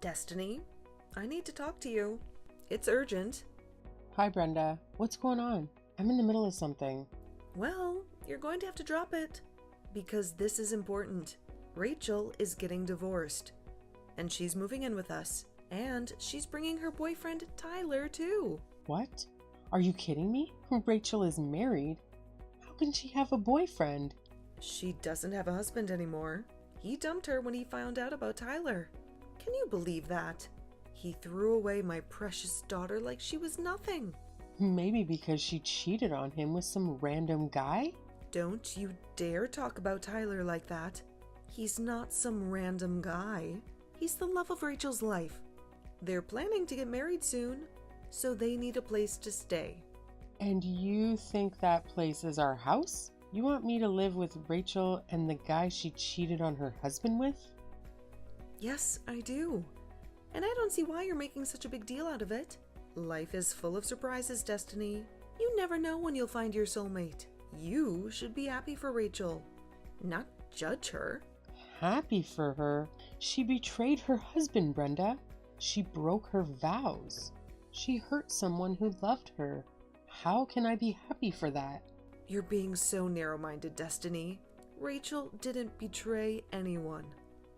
Destiny, I need to talk to you. It's urgent. Hi, Brenda. What's going on? I'm in the middle of something. Well, you're going to have to drop it. Because this is important. Rachel is getting divorced. And she's moving in with us. And she's bringing her boyfriend, Tyler, too. What? Are you kidding me? Rachel is married. How can she have a boyfriend? She doesn't have a husband anymore. He dumped her when he found out about Tyler. Can you believe that? He threw away my precious daughter like she was nothing. Maybe because she cheated on him with some random guy? Don't you dare talk about Tyler like that. He's not some random guy. He's the love of Rachel's life. They're planning to get married soon, so they need a place to stay. And you think that place is our house? You want me to live with Rachel and the guy she cheated on her husband with? Yes, I do. And I don't see why you're making such a big deal out of it. Life is full of surprises, Destiny. You never know when you'll find your soulmate. You should be happy for Rachel, not judge her. Happy for her? She betrayed her husband, Brenda. She broke her vows. She hurt someone who loved her. How can I be happy for that? You're being so narrow-minded, Destiny. Rachel didn't betray anyone.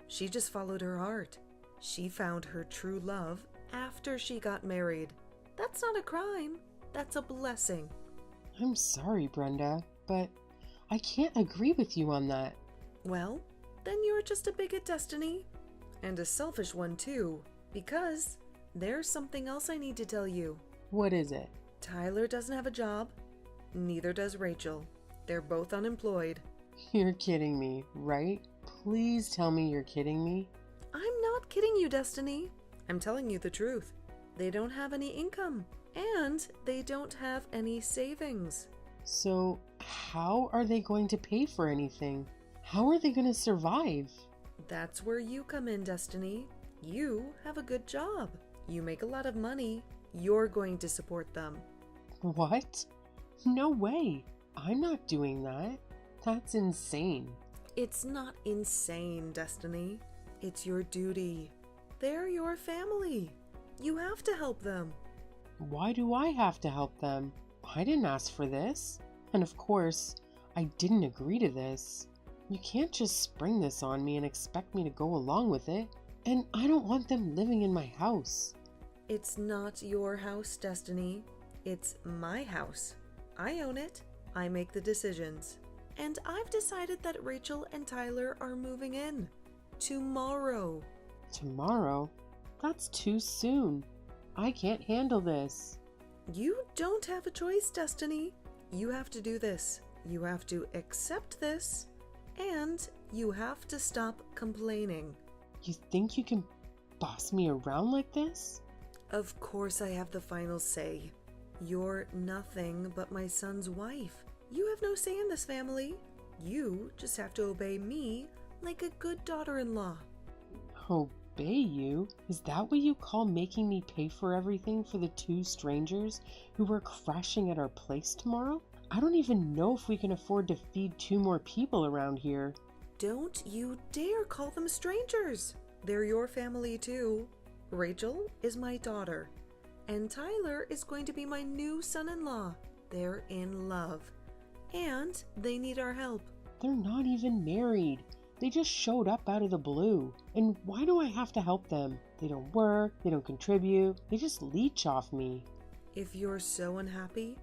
She just followed her heart. She found her true love after she got married. That's not a crime. That's a blessing. I'm sorry, Brenda, but I can't agree with you on that. Well, then you're just a bigot, Destiny. And a selfish one, too. Because there's something else I need to tell you. What is it? Tyler doesn't have a job. Neither does Rachel. They're both unemployed. You're kidding me, right? Please tell me you're kidding me. I'm not kidding you, Destiny. I'm telling you the truth. They don't have any income. And they don't have any savings. So how are they going to pay for anything? How are they going to survive? That's where you come in, Destiny. You have a good job. You make a lot of money. You're going to support them. What? No way. I'm not doing that. That's insane. It's not insane, Destiny. It's your duty. They're your family. You have to help them. Why do I have to help them? I didn't ask for this. And of course, I didn't agree to this. You can't just spring this on me and expect me to go along with it. And I don't want them living in my house. It's not your house, Destiny. It's my house. I own it. I make the decisions. And I've decided that Rachel and Tyler are moving in. Tomorrow. Tomorrow? That's too soon. I can't handle this. You don't have a choice, Destiny. You have to do this. You have to accept this. And you have to stop complaining. You think you can boss me around like this? Of course I have the final say. You're nothing but my son's wife. You have no say in this family. You just have to obey me like a good daughter-in-law. Obey you? Is that what you call making me pay for everything for the two strangers who are crashing at our place tomorrow? I don't even know if we can afford to feed 2 more people around here. Don't you dare call them strangers. They're your family too. Rachel is my daughter, and Tyler is going to be my new son-in-law. They're in love, and they need our help. They're not even married. They just showed up out of the blue. And why do I have to help them? They don't work, they don't contribute, they just leech off me. If you're so unhappy,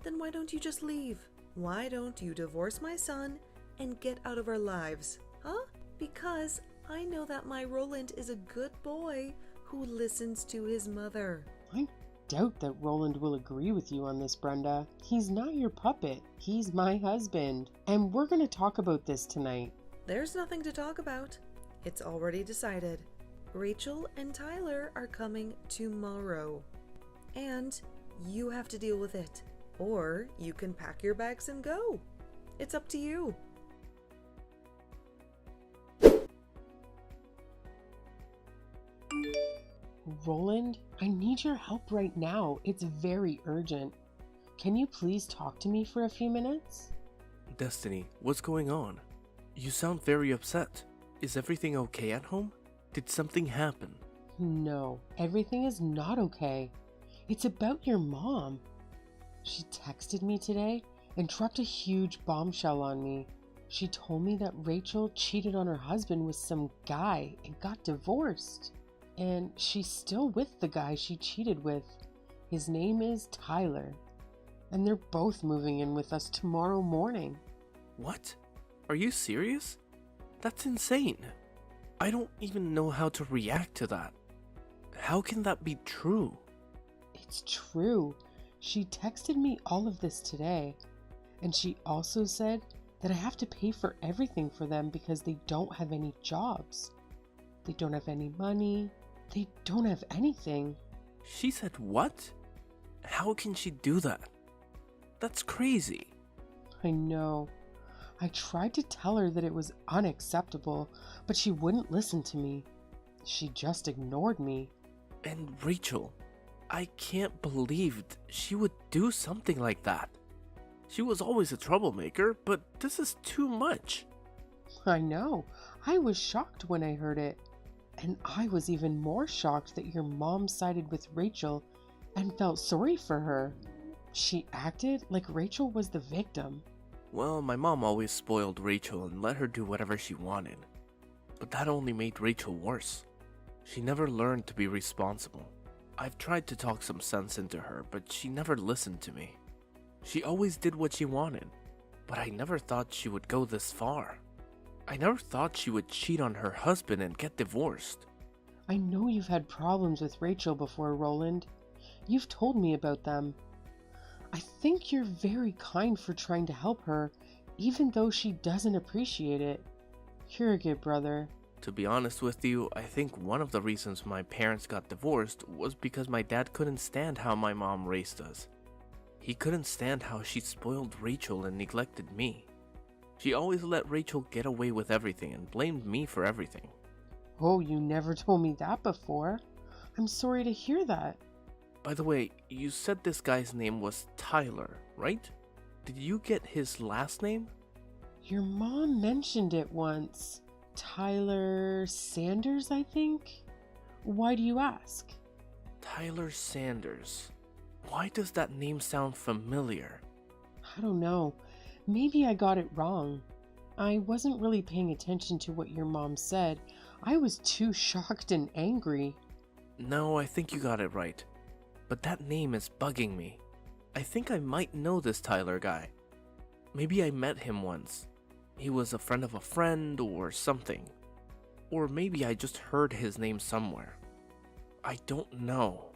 then why don't you just leave? Why don't you divorce my son and get out of our lives? Huh? Because I know that my Roland is a good boy who listens to his mother. I doubt that Roland will agree with you on this, Brenda. He's not your puppet. He's my husband. And we're going to talk about this tonight. There's nothing to talk about. It's already decided. Rachel and Tyler are coming tomorrow. And you have to deal with it. Or you can pack your bags and go. It's up to you. Roland, I need your help right now. It's very urgent. Can you please talk to me for a few minutes? Destiny, what's going on? You sound very upset. Is everything okay at home? Did something happen? No, everything is not okay. It's about your mom. She texted me today and dropped a huge bombshell on me. She told me that Rachel cheated on her husband with some guy and got divorced. And she's still with the guy she cheated with. His name is Tyler. And they're both moving in with us tomorrow morning. What? Are you serious? That's insane. I don't even know how to react to that. How can that be true? It's true. She texted me all of this today. And she also said that I have to pay for everything for them because they don't have any jobs. They don't have any money. They don't have anything. She said what? How can she do that? That's crazy. I know. I tried to tell her that it was unacceptable, but she wouldn't listen to me. She just ignored me. And Rachel, I can't believe she would do something like that. She was always a troublemaker, but this is too much. I know. I was shocked when I heard it. And I was even more shocked that your mom sided with Rachel and felt sorry for her. She acted like Rachel was the victim. Well, my mom always spoiled Rachel and let her do whatever she wanted. But that only made Rachel worse. She never learned to be responsible. I've tried to talk some sense into her, but she never listened to me. She always did what she wanted, but I never thought she would go this far. I never thought she would cheat on her husband and get divorced. I know you've had problems with Rachel before, Roland. You've told me about them. I think you're very kind for trying to help her, even though she doesn't appreciate it. You're a good brother. To be honest with you, I think one of the reasons my parents got divorced was because my dad couldn't stand how my mom raised us. He couldn't stand how she spoiled Rachel and neglected me. She always let Rachel get away with everything and blamed me for everything. Oh, you never told me that before. I'm sorry to hear that. By the way, you said this guy's name was Tyler, right? Did you get his last name? Your mom mentioned it once. Tyler Sanders, I think? Why do you ask? Tyler Sanders. Why does that name sound familiar? I don't know. Maybe I got it wrong. I wasn't really paying attention to what your mom said. I was too shocked and angry. No, I think you got it right. But that name is bugging me. I think I might know this Tyler guy. Maybe I met him once. He was a friend of a friend or something. Or maybe I just heard his name somewhere. I don't know.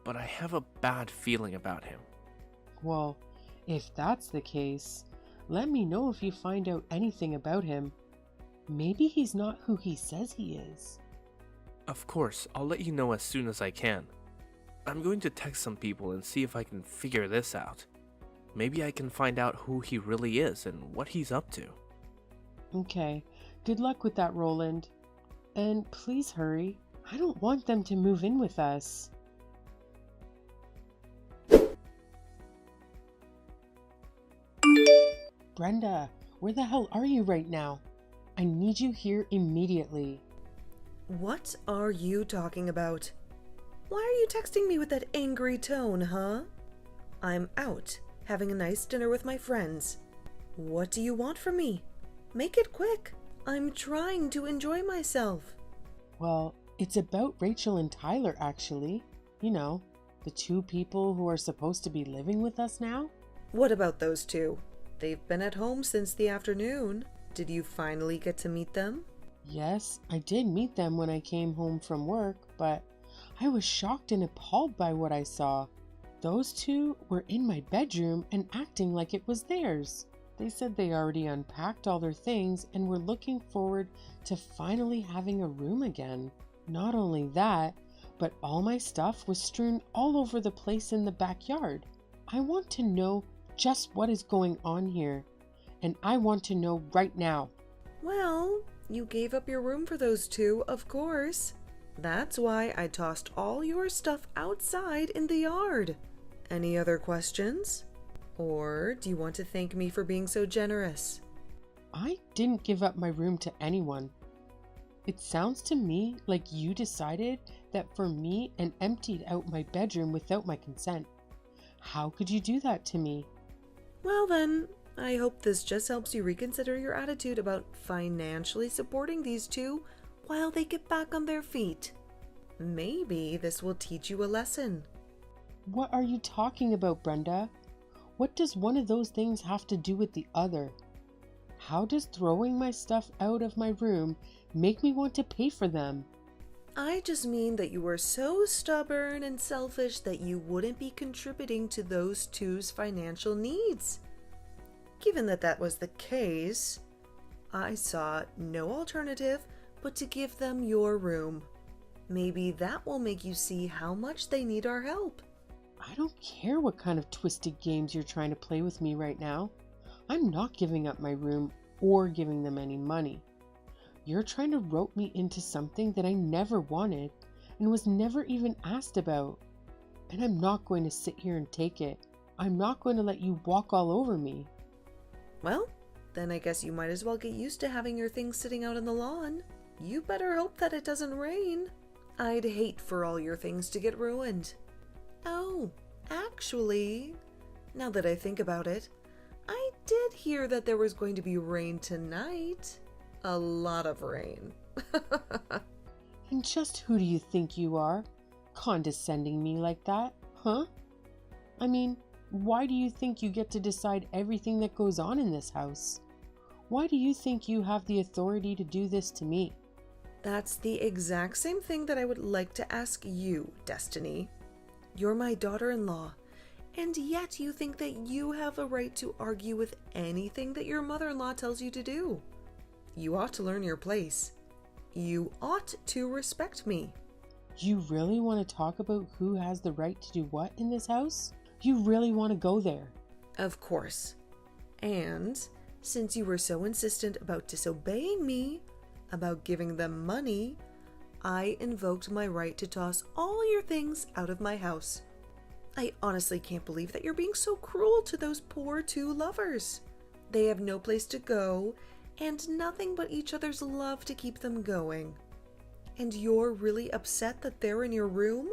But I have a bad feeling about him. Well, if that's the case, let me know if you find out anything about him. Maybe he's not who he says he is. Of course, I'll let you know as soon as I can. I'm going to text some people and see if I can figure this out. Maybe I can find out who he really is and what he's up to. Okay, good luck with that, Roland. And please hurry. I don't want them to move in with us. Brenda, where the hell are you right now? I need you here immediately. What are you talking about? Why are you texting me with that angry tone, huh? I'm out, having a nice dinner with my friends. What do you want from me? Make it quick. I'm trying to enjoy myself. Well, it's about Rachel and Tyler, actually. You know, the two people who are supposed to be living with us now. What about those two? They've been at home since the afternoon. Did you finally get to meet them? Yes, I did meet them when I came home from work, but I was shocked and appalled by what I saw. Those two were in my bedroom and acting like it was theirs. They said they already unpacked all their things and were looking forward to finally having a room again. Not only that, but all my stuff was strewn all over the place in the backyard. I want to know just what is going on here, and I want to know right now. Well, you gave up your room for those two, of course. That's why I tossed all your stuff outside in the yard. Any other questions? Or do you want to thank me for being so generous? I didn't give up my room to anyone. It sounds to me like you decided that for me and emptied out my bedroom without my consent. How could you do that to me? Well then, I hope this just helps you reconsider your attitude about financially supporting these two while they get back on their feet. Maybe this will teach you a lesson. What are you talking about, Brenda? What does one of those things have to do with the other? How does throwing my stuff out of my room make me want to pay for them? I just mean that you were so stubborn and selfish that you wouldn't be contributing to those two's financial needs. Given that that was the case, I saw no alternative but to give them your room. Maybe that will make you see how much they need our help. I don't care what kind of twisted games you're trying to play with me right now. I'm not giving up my room or giving them any money. You're trying to rope me into something that I never wanted and was never even asked about. And I'm not going to sit here and take it. I'm not going to let you walk all over me. Well, then I guess you might as well get used to having your things sitting out on the lawn. You better hope that it doesn't rain. I'd hate for all your things to get ruined. Oh, actually, now that I think about it, I did hear that there was going to be rain tonight. A lot of rain. And just who do you think you are? Condescending me like that, huh? I mean, why do you think you get to decide everything that goes on in this house? Why do you think you have the authority to do this to me? That's the exact same thing that I would like to ask you, Destiny. You're my daughter-in-law, and yet you think that you have a right to argue with anything that your mother-in-law tells you to do. You ought to learn your place. You ought to respect me. You really want to talk about who has the right to do what in this house? You really want to go there? Of course. And since you were so insistent about disobeying me, about giving them money, I invoked my right to toss all your things out of my house. I honestly can't believe that you're being so cruel to those poor two lovers. They have no place to go and nothing but each other's love to keep them going. And you're really upset that they're in your room?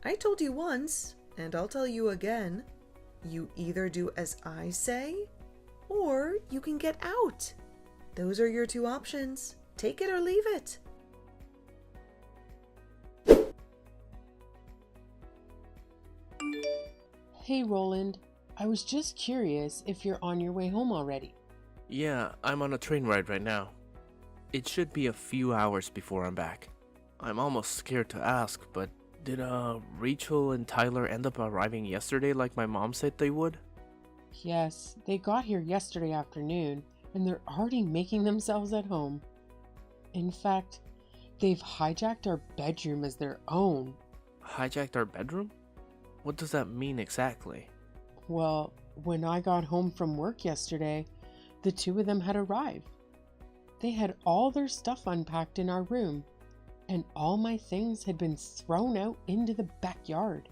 I told you once, and I'll tell you again, you either do as I say, or you can get out. Those are your two options. Take it or leave it. Hey Roland, I was just curious if you're on your way home already. Yeah, I'm on a train ride right now. It should be a few hours before I'm back. I'm almost scared to ask, but did Rachel and Tyler end up arriving yesterday like my mom said they would? Yes, they got here yesterday afternoon, and they're already making themselves at home. In fact, they've hijacked our bedroom as their own. Hijacked our bedroom? What does that mean exactly? Well, when I got home from work yesterday, the two of them had arrived. They had all their stuff unpacked in our room, and all my things had been thrown out into the backyard.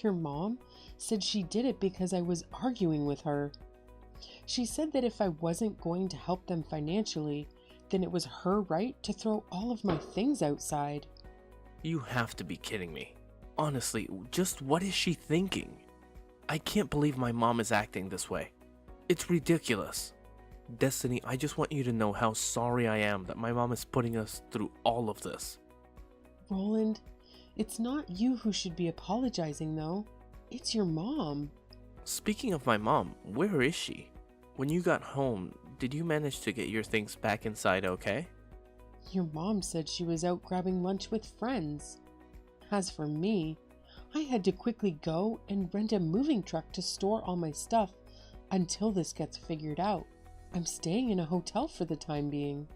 Your mom said she did it because I was arguing with her. She said that if I wasn't going to help them financially, then it was her right to throw all of my things outside. You have to be kidding me. Honestly, just what is she thinking? I can't believe my mom is acting this way. It's ridiculous. Destiny, I just want you to know how sorry I am that my mom is putting us through all of this. Roland, it's not you who should be apologizing though. It's your mom. Speaking of my mom, where is she? When you got home, did you manage to get your things back inside okay? Your mom said she was out grabbing lunch with friends. As for me, I had to quickly go and rent a moving truck to store all my stuff until this gets figured out. I'm staying in a hotel for the time being.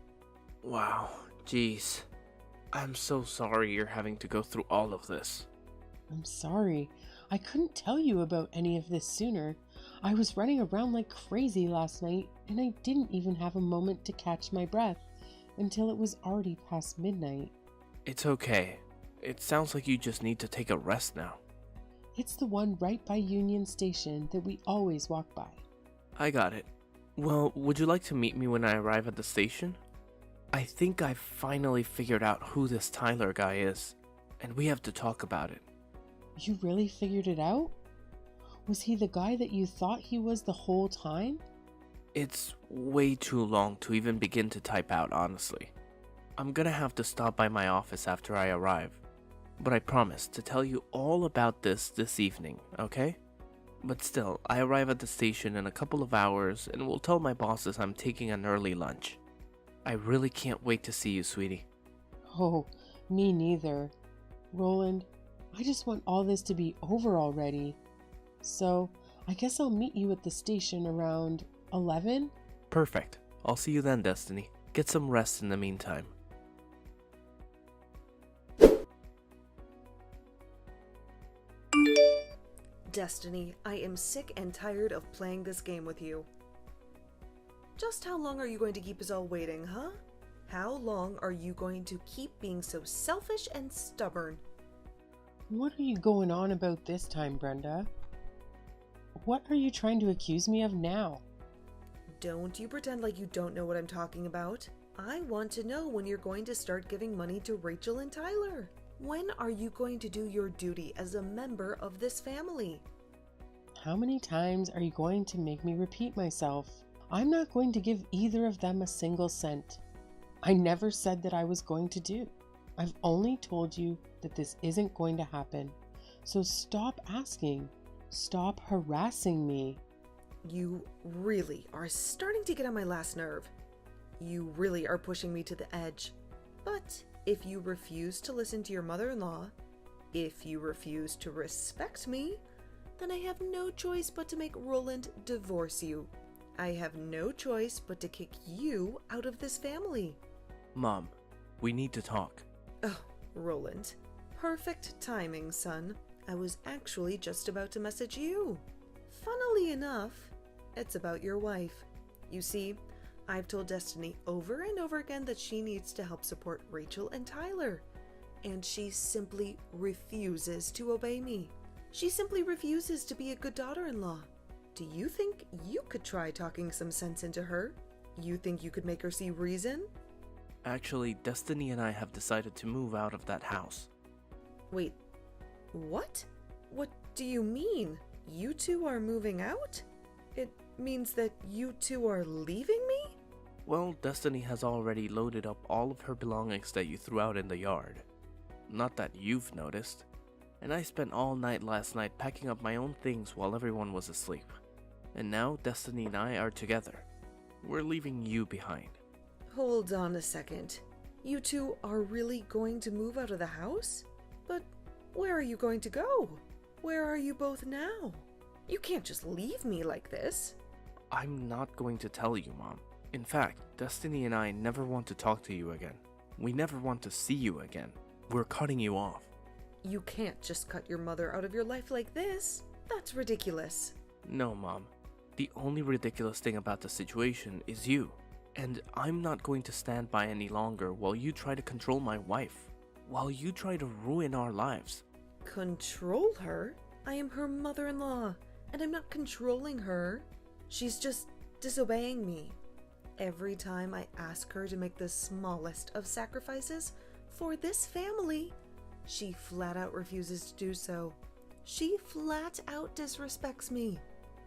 Wow, jeez. I'm so sorry you're having to go through all of this. I'm sorry. I couldn't tell you about any of this sooner. I was running around like crazy last night, and I didn't even have a moment to catch my breath until it was already past midnight. It's okay. It sounds like you just need to take a rest now. It's the one right by Union Station that we always walk by. I got it. Well, would you like to meet me when I arrive at the station? I think I've finally figured out who this Tyler guy is, and we have to talk about it. You really figured it out? Was he the guy that you thought he was the whole time? It's way too long to even begin to type out, honestly. I'm gonna have to stop by my office after I arrive, but I promise to tell you all about this evening, okay? But still, I arrive at the station in a couple of hours and will tell my bosses I'm taking an early lunch. I really can't wait to see you, sweetie. Oh, me neither. Roland, I just want all this to be over already. So, I guess I'll meet you at the station around 11? Perfect. I'll see you then, Destiny. Get some rest in the meantime. Destiny, I am sick and tired of playing this game with you. Just how long are you going to keep us all waiting, huh? How long are you going to keep being so selfish and stubborn? What are you going on about this time, Brenda? What are you trying to accuse me of now? Don't you pretend like you don't know what I'm talking about. I want to know when you're going to start giving money to Rachel and Tyler. When are you going to do your duty as a member of this family? How many times are you going to make me repeat myself? I'm not going to give either of them a single cent. I never said that I was going to do. I've only told you that this isn't going to happen. So stop asking. Stop harassing me. You really are starting to get on my last nerve. You really are pushing me to the edge. But if you refuse to listen to your mother-in-law, if you refuse to respect me, then I have no choice but to make Roland divorce you. I have no choice but to kick you out of this family. Mom, we need to talk. Oh, Roland. Perfect timing, son. I was actually just about to message you. Funnily enough, it's about your wife. You see, I've told Destiny over and over again that she needs to help support Rachel and Tyler, and she simply refuses to obey me. She simply refuses to be a good daughter-in-law. Do you think you could try talking some sense into her? You think you could make her see reason? Actually, Destiny and I have decided to move out of that house. Wait, what? What do you mean? You two are moving out? It means that you two are leaving me? Well, Destiny has already loaded up all of her belongings that you threw out in the yard. Not that you've noticed. And I spent all night last night packing up my own things while everyone was asleep. And now Destiny and I are together. We're leaving you behind. Hold on a second. You two are really going to move out of the house? But where are you going to go? Where are you both now? You can't just leave me like this. I'm not going to tell you, Mom. In fact, Destiny and I never want to talk to you again. We never want to see you again. We're cutting you off. You can't just cut your mother out of your life like this. That's ridiculous. No, Mom. The only ridiculous thing about the situation is you. And I'm not going to stand by any longer while you try to control my wife. While you try to ruin our lives. Control her? I am her mother-in-law, and I'm not controlling her. She's just disobeying me. Every time I ask her to make the smallest of sacrifices for this family, she flat out refuses to do so. She flat out disrespects me.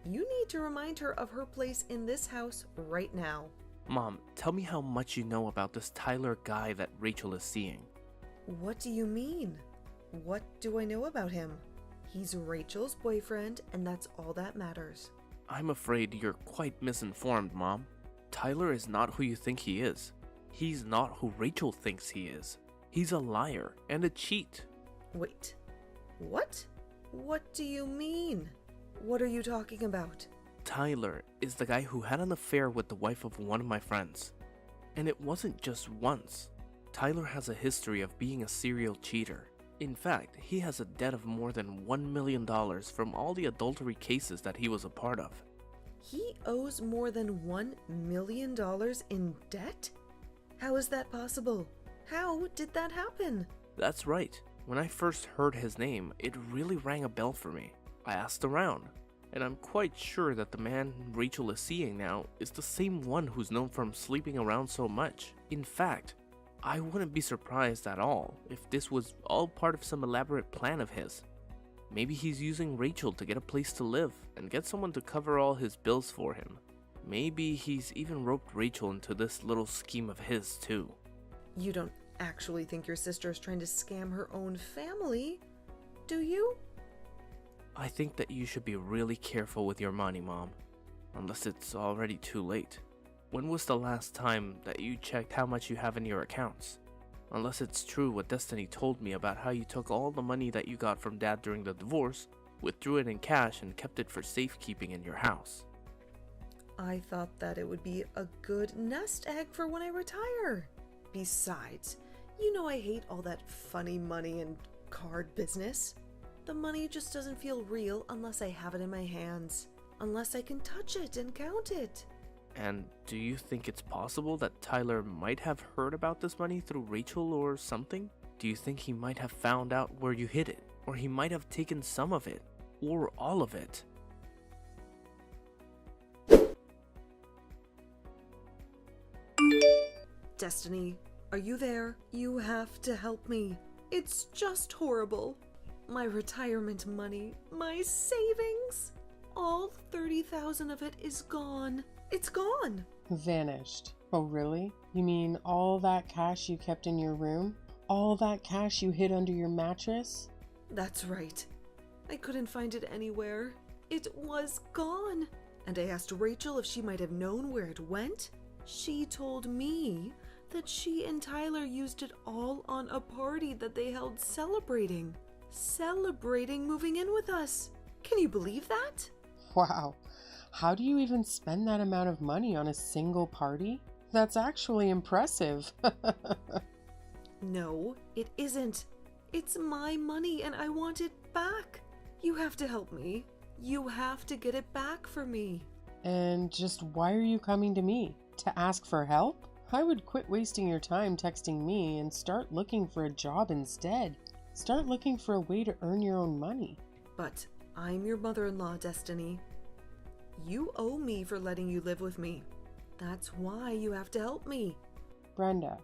You need to remind her of her place in this house right now. Mom, tell me how much you know about this Tyler guy that Rachel is seeing. What do you mean? What do I know about him? He's Rachel's boyfriend, and that's all that matters. I'm afraid you're quite misinformed, Mom. Tyler is not who you think he is. He's not who Rachel thinks he is. He's a liar and a cheat. Wait, what? What do you mean? What are you talking about? Tyler is the guy who had an affair with the wife of one of my friends. And it wasn't just once. Tyler has a history of being a serial cheater. In fact, he has a debt of more than $1 million from all the adultery cases that he was a part of. He owes more than $1 million in debt? How is that possible? How did that happen? That's right. When I first heard his name, it really rang a bell for me. I asked around. And I'm quite sure that the man Rachel is seeing now is the same one who's known for sleeping around so much. In fact, I wouldn't be surprised at all if this was all part of some elaborate plan of his. Maybe he's using Rachel to get a place to live and get someone to cover all his bills for him. Maybe he's even roped Rachel into this little scheme of his too. You don't actually think your sister is trying to scam her own family, do you? I think that you should be really careful with your money, Mom. Unless it's already too late. When was the last time that you checked how much you have in your accounts? Unless it's true what Destiny told me about how you took all the money that you got from Dad during the divorce, withdrew it in cash, and kept it for safekeeping in your house. I thought that it would be a good nest egg for when I retire. Besides, you know I hate all that funny money and card business. The money just doesn't feel real unless I have it in my hands, unless I can touch it and count it. And do you think it's possible that Tyler might have heard about this money through Rachel or something? Do you think he might have found out where you hid it? Or he might have taken some of it? Or all of it? Destiny, are you there? You have to help me. It's just horrible. My retirement money, my savings, all 30,000 of it is gone. It's gone. Vanished. Oh, really? You mean all that cash you kept in your room? All that cash you hid under your mattress? That's right. I couldn't find it anywhere. It was gone. And I asked Rachel if she might have known where it went. She told me that she and Tyler used it all on a party that they held celebrating moving in with us. Can you believe that? Wow. How do you even spend that amount of money on a single party? That's actually impressive. No, it isn't. It's my money and I want it back. You have to help me. You have to get it back for me. And just why are you coming to me? To ask for help? I would quit wasting your time texting me and start looking for a job instead. Start looking for a way to earn your own money. But I'm your mother-in-law, Destiny. You owe me for letting you live with me. That's why you have to help me. Brenda,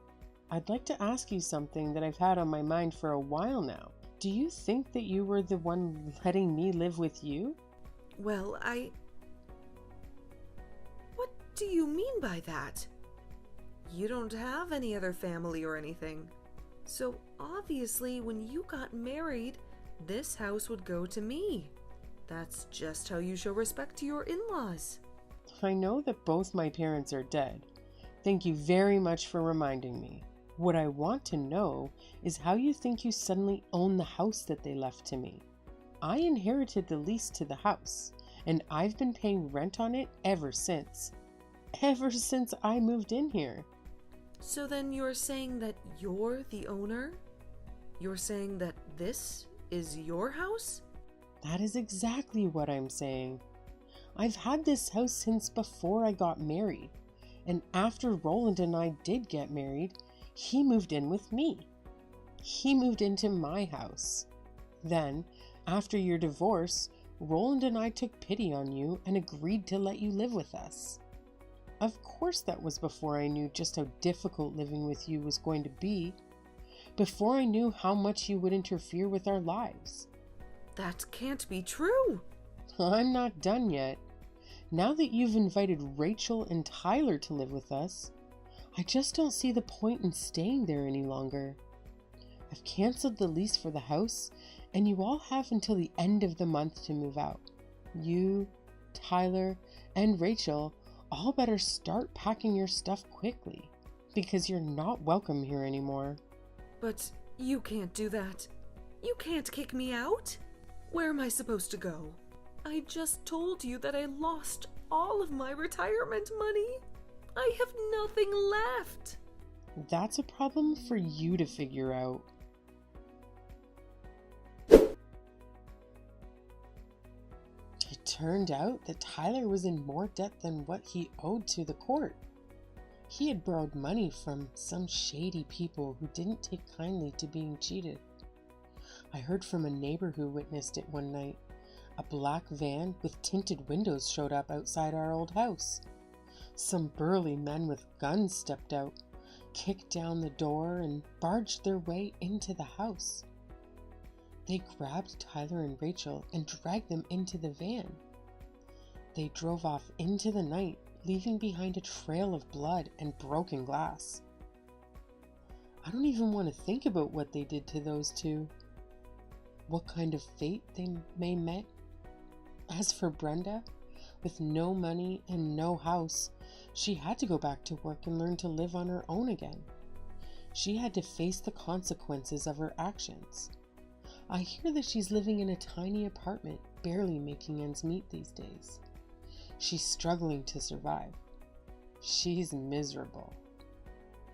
I'd like to ask you something that I've had on my mind for a while now. Do you think that you were the one letting me live with you? Well, What do you mean by that? You don't have any other family or anything. So obviously when you got married, this house would go to me. That's just how you show respect to your in-laws. I know that both my parents are dead. Thank you very much for reminding me. What I want to know is how you think you suddenly own the house that they left to me. I inherited the lease to the house, and I've been paying rent on it ever since. Ever since I moved in here. So then you're saying that you're the owner? You're saying that this is your house? That is exactly what I'm saying. I've had this house since before I got married, and after Roland and I did get married, he moved in with me. He moved into my house. Then, after your divorce, Roland and I took pity on you and agreed to let you live with us. Of course that was before I knew just how difficult living with you was going to be, before I knew how much you would interfere with our lives. That can't be true. I'm not done yet. Now that you've invited Rachel and Tyler to live with us, I just don't see the point in staying there any longer. I've canceled the lease for the house, and you all have until the end of the month to move out. You, Tyler, and Rachel all better start packing your stuff quickly, because you're not welcome here anymore. But you can't do that. You can't kick me out. Where am I supposed to go? I just told you that I lost all of my retirement money. I have nothing left. That's a problem for you to figure out. It turned out that Tyler was in more debt than what he owed to the court. He had borrowed money from some shady people who didn't take kindly to being cheated. I heard from a neighbor who witnessed it one night. a black van with tinted windows showed up outside our old house. Some burly men with guns stepped out, kicked down the door, and barged their way into the house. They grabbed Tyler and Rachel and dragged them into the van. They drove off into the night, leaving behind a trail of blood and broken glass. I don't even want to think about what they did to those two. What kind of fate they may met. As for Brenda, with no money and no house, she had to go back to work and learn to live on her own again. She had to face the consequences of her actions. I hear that she's living in a tiny apartment, barely making ends meet these days. She's struggling to survive. She's miserable.